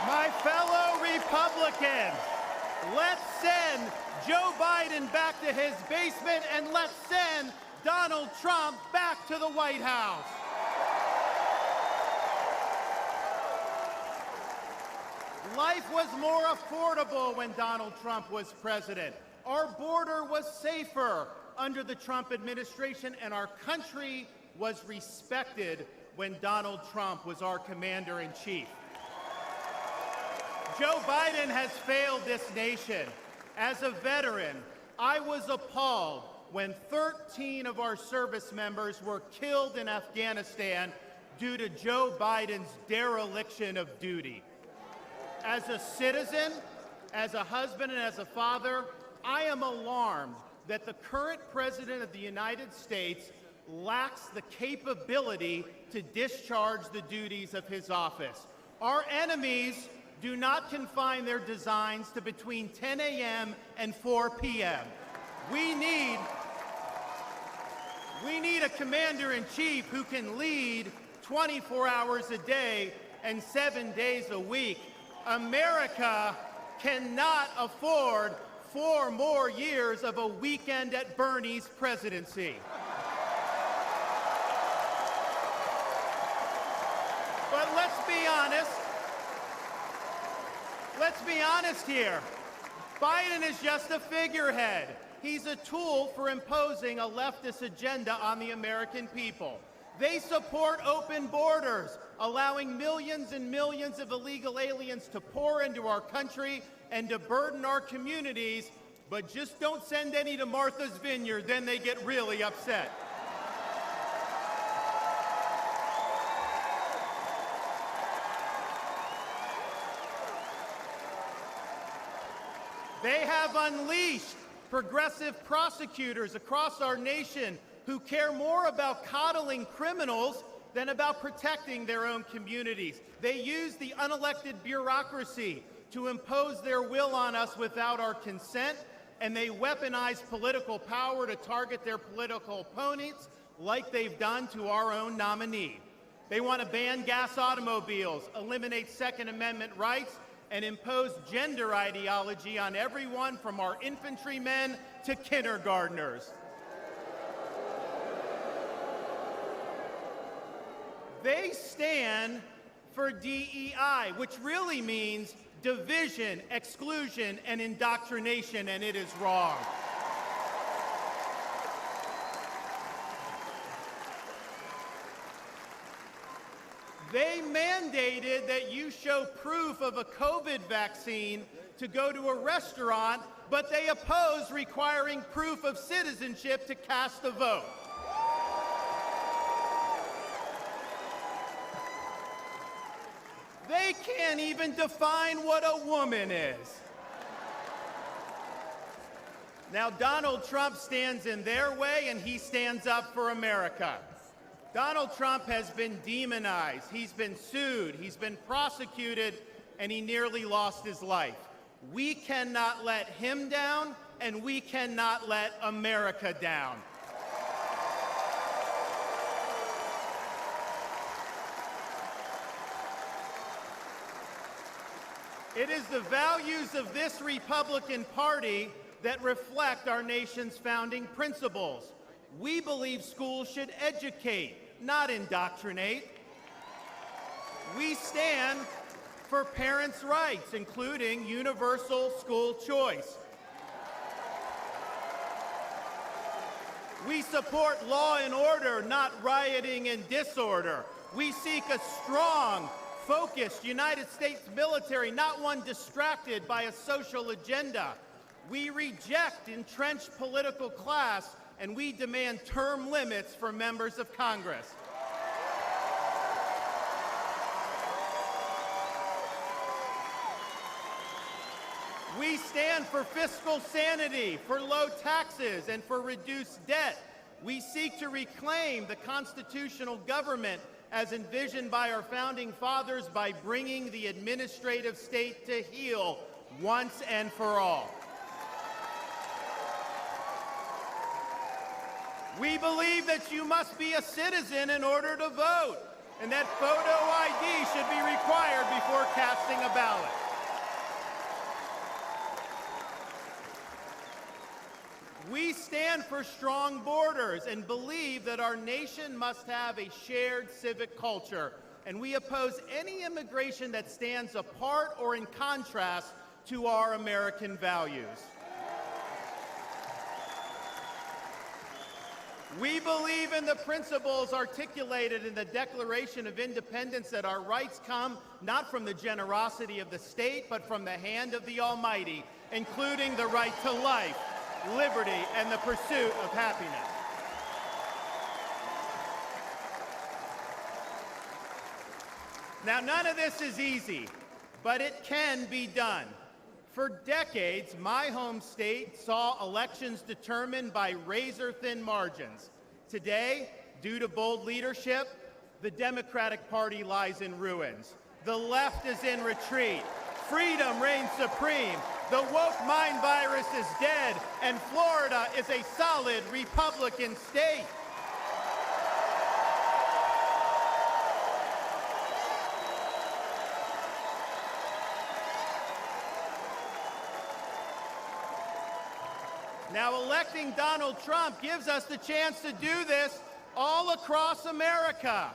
My fellow Republicans, let's send Joe Biden back to his basement and let's send Donald Trump back to the White House. Life was more affordable when Donald Trump was president. Our border was safer under the Trump administration, and our country was respected when Donald Trump was our commander-in-chief. Joe Biden has failed this nation. As a veteran, I was appalled when 13 of our service members were killed in Afghanistan due to Joe Biden's dereliction of duty. As a citizen, as a husband, and as a father, I am alarmed that the current President of the United States lacks the capability to discharge the duties of his office. Our enemies do not confine their designs to between 10 a.m. and 4 p.m. We need a commander-in-chief who can lead 24 hours a day and 7 days a week. America cannot afford 4 more years of a weekend at Bernie's presidency. But let's be honest. Let's be honest here. Biden is just a figurehead. He's a tool for imposing a leftist agenda on the American people. They support open borders, allowing millions and millions of illegal aliens to pour into our country and to burden our communities, but just don't send any to Martha's Vineyard, then they get really upset. They have unleashed progressive prosecutors across our nation who care more about coddling criminals than about protecting their own communities. They use the unelected bureaucracy to impose their will on us without our consent, and they weaponize political power to target their political opponents like they've done to our own nominee. They want to ban gas automobiles, eliminate Second Amendment rights, and impose gender ideology on everyone from our infantrymen to kindergartners. They stand for DEI, which really means division, exclusion, and indoctrination, and it is wrong. They mandated that you show proof of a COVID vaccine to go to a restaurant, but they oppose requiring proof of citizenship to cast a vote. They can't even define what a woman is. Now, Donald Trump stands in their way, and he stands up for America. Donald Trump has been demonized, he's been sued, he's been prosecuted, and he nearly lost his life. We cannot let him down, and we cannot let America down. It is the values of this Republican Party that reflect our nation's founding principles. We believe schools should educate, not indoctrinate. We stand for parents' rights, including universal school choice. We support law and order, not rioting and disorder. We seek a strong, focused United States military, not one distracted by a social agenda. We reject entrenched political class, and we demand term limits for members of Congress. We stand for fiscal sanity, for low taxes, and for reduced debt. We seek to reclaim the constitutional government as envisioned by our founding fathers by bringing the administrative state to heel once and for all. We believe that you must be a citizen in order to vote. and that photo ID should be required before casting a ballot. We stand for strong borders and believe that our nation must have a shared civic culture, and we oppose any immigration that stands apart or in contrast to our American values. We believe in the principles articulated in the Declaration of Independence that our rights come not from the generosity of the state, but from the hand of the Almighty, including the right to life, liberty, and the pursuit of happiness. Now, none of this is easy, but it can be done. For decades, my home state saw elections determined by razor-thin margins. Today, due to bold leadership, the Democratic Party lies in ruins. The left is in retreat. Freedom reigns supreme. The woke mind virus is dead, and Florida is a solid Republican state. Now, electing Donald Trump gives us the chance to do this all across America.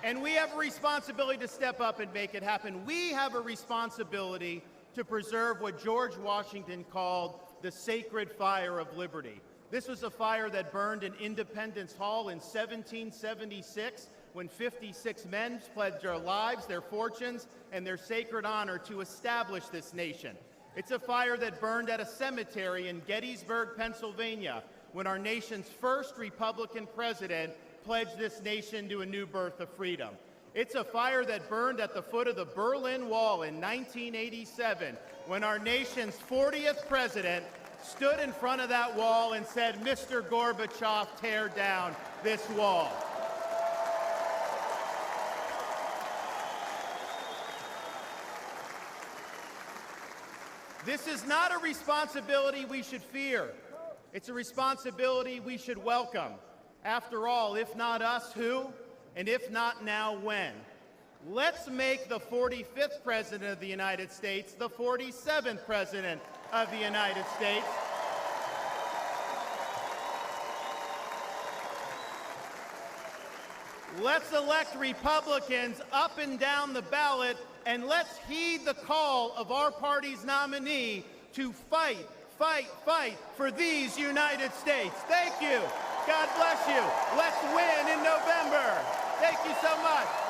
And we have a responsibility to step up and make it happen. We have a responsibility to preserve what George Washington called the sacred fire of liberty. This was a fire that burned in Independence Hall in 1776 when 56 men pledged their lives, their fortunes, and their sacred honor to establish this nation. It's a fire that burned at a cemetery in Gettysburg, Pennsylvania, when our nation's first Republican president pledged this nation to a new birth of freedom. It's a fire that burned at the foot of the Berlin Wall in 1987, when our nation's 40th president stood in front of that wall and said, "Mr. Gorbachev, tear down this wall." This is not a responsibility we should fear. It's a responsibility we should welcome. After all, if not us, who? And if not now, when? Let's make the 45th President of the United States the 47th President of the United States. Let's elect Republicans up and down the ballot, and let's heed the call of our party's nominee to fight, fight, fight for these United States. Thank you. God bless you. Let's win in November. Thank you so much.